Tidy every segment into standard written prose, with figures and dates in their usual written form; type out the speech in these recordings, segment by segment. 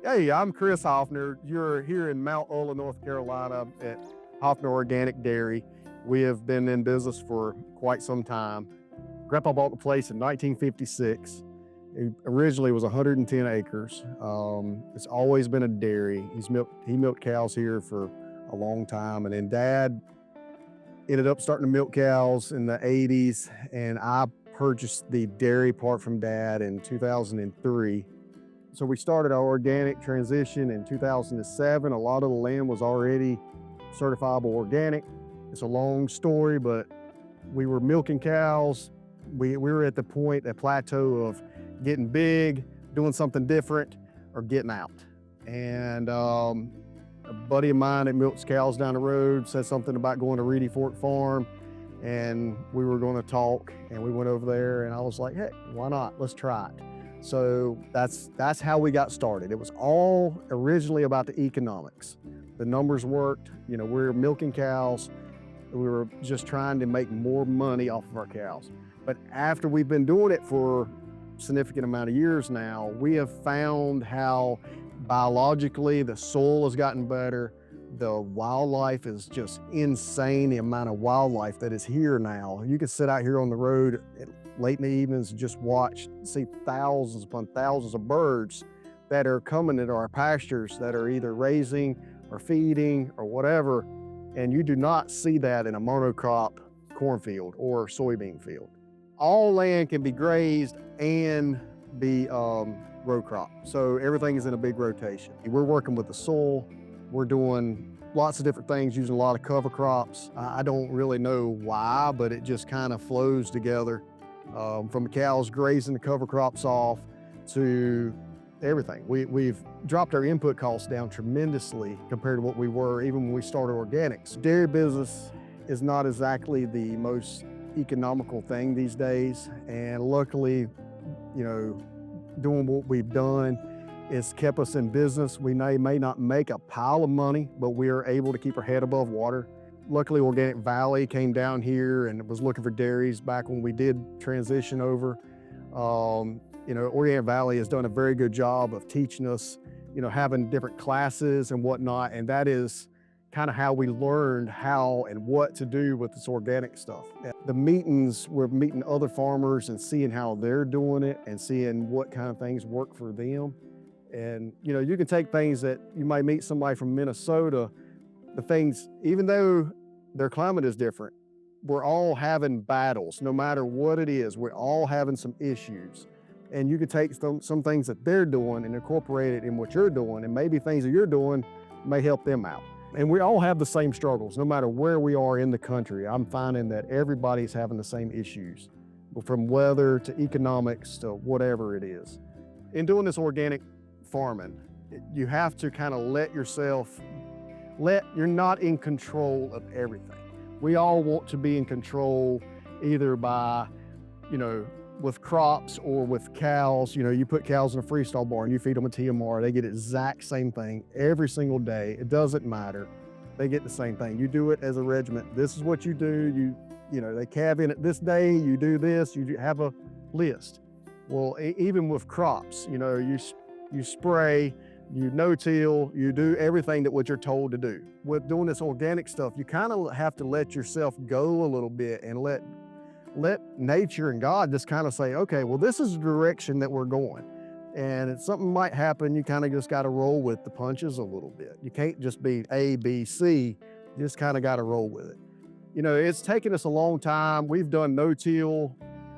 Hey, I'm Chris Hoffner. You're here in Mount Ola, North Carolina at Hoffner Organic Dairy. We have been in business for quite some time. Grandpa bought the place in 1956. It originally was 110 acres. It's always been a dairy. He milked cows here for a long time. And then Dad ended up starting to milk cows in the 80s. And I purchased the dairy part from Dad in 2003. So we started our organic transition in 2007. A lot of the land was already certifiable organic. It's a long story, but we were milking cows. We were at the point, a plateau of getting big, doing something different, or getting out. And a buddy of mine that milks cows down the road said something about going to Reedy Fork Farm, and we were going to talk, and we went over there, and I was like, hey, why not? Let's try it. So that's how we got started. It was all originally about the economics. The numbers worked. You know, we were milking cows. We were just trying to make more money off of our cows. But after we've been doing it for a significant amount of years now, we have found how biologically the soil has gotten better. The wildlife is just insane, the amount of wildlife that is here now. You can sit out here on the road late in the evenings and just see thousands upon thousands of birds that are coming into our pastures that are either raising or feeding or whatever. And you do not see that in a monocrop cornfield or soybean field. All land can be grazed and be row crop. So everything is in a big rotation. We're working with the soil. We're doing lots of different things, using a lot of cover crops. I don't really know why, but it just kind of flows together. From the cows grazing the cover crops off to everything. We've dropped our input costs down tremendously compared to what we were even when we started organics. Dairy business is not exactly the most economical thing these days. And luckily, you know, doing what we've done it's kept us in business. We may not make a pile of money, but we are able to keep our head above water. Luckily, Organic Valley came down here and was looking for dairies back when we did transition over. You know, Organic Valley has done a very good job of teaching us, you know, having different classes and whatnot. And that is kind of how we learned how and what to do with this organic stuff. The meetings, we're meeting other farmers and seeing how they're doing it and seeing what kind of things work for them. And, you know, you can take things that you might meet somebody from Minnesota, the things, even though their climate is different, we're all having battles, no matter what it is, we're all having some issues. And you can take some things that they're doing and incorporate it in what you're doing, and maybe things that you're doing may help them out. And we all have the same struggles, no matter where we are in the country. I'm finding that everybody's having the same issues, from weather to economics to whatever it is. In doing this organic farming, you have to kind of you're not in control of everything. We all want to be in control either by, you know, with crops or with cows. You know, you put cows in a freestall barn, you feed them a TMR, they get the exact same thing every single day. It doesn't matter. They get the same thing. You do it as a regiment. This is what you do. You know, they calve in it this day, you do this, you have a list. Well, even with crops, you know, you spray, you no-till, you do everything that what you're told to do. With doing this organic stuff, you kind of have to let yourself go a little bit and let nature and God just kind of say, okay, well, this is the direction that we're going. And if something might happen, you kind of just got to roll with the punches a little bit. You can't just be A, B, C, you just kind of got to roll with it. You know, it's taken us a long time. We've done no-till,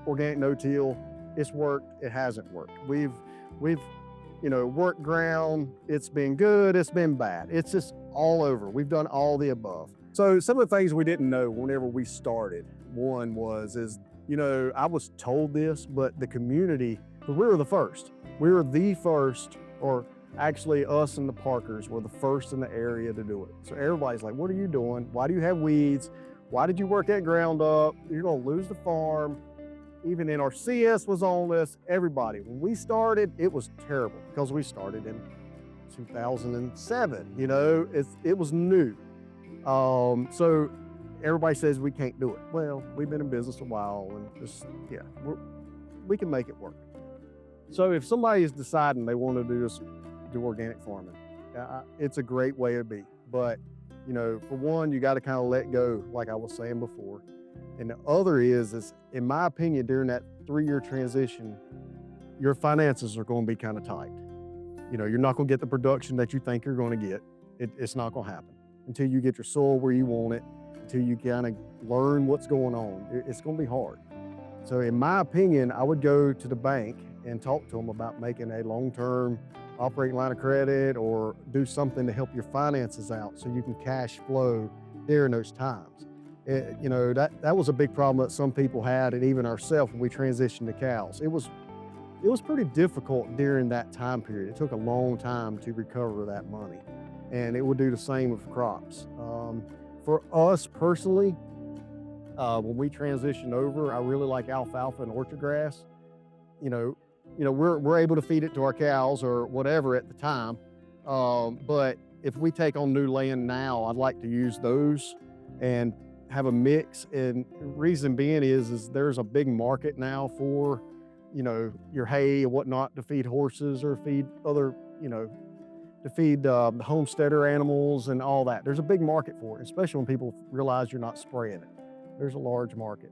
organic no-till. It's worked, it hasn't worked. We've you know, worked ground, it's been good, it's been bad. It's just all over. We've done all the above. So some of the things we didn't know whenever we started, one is, you know, I was told this, but the community, we were the first. We were the first, or actually us and the Parkers were the first in the area to do it. So everybody's like, what are you doing? Why do you have weeds? Why did you work that ground up? You're gonna lose the farm. Even NRCS was on this, everybody. When we started, it was terrible because we started in 2007, you know, it was new. So everybody says we can't do it. Well, we've been in business a while and just, yeah, we can make it work. So if somebody is deciding they want to do this do organic farming. It's a great way to be, but you know, for one, you got to kind of let go, like I was saying before. And the other is in my opinion, during that 3-year transition, your finances are going to be kind of tight. You know, you're not going to get the production that you think you're going to get. It's not going to happen until you get your soil where you want it, until you kind of learn what's going on. It's going to be hard. So in my opinion, I would go to the bank and talk to them about making a long-term operating line of credit or do something to help your finances out so you can cash flow during those times. You know, that was a big problem that some people had, and even ourselves when we transitioned to cows. It was pretty difficult during that time period. It took a long time to recover that money, and it would do the same with crops. For us personally, when we transitioned over, I really like alfalfa and orchard grass. You know, we're able to feed it to our cows or whatever at the time. But if we take on new land now, I'd like to use those and have a mix. And reason being is there's a big market now for, you know, your hay and whatnot to feed horses or feed other, you know, to feed the homesteader animals and all that. There's a big market for it, especially when people realize you're not spraying it. There's a large market.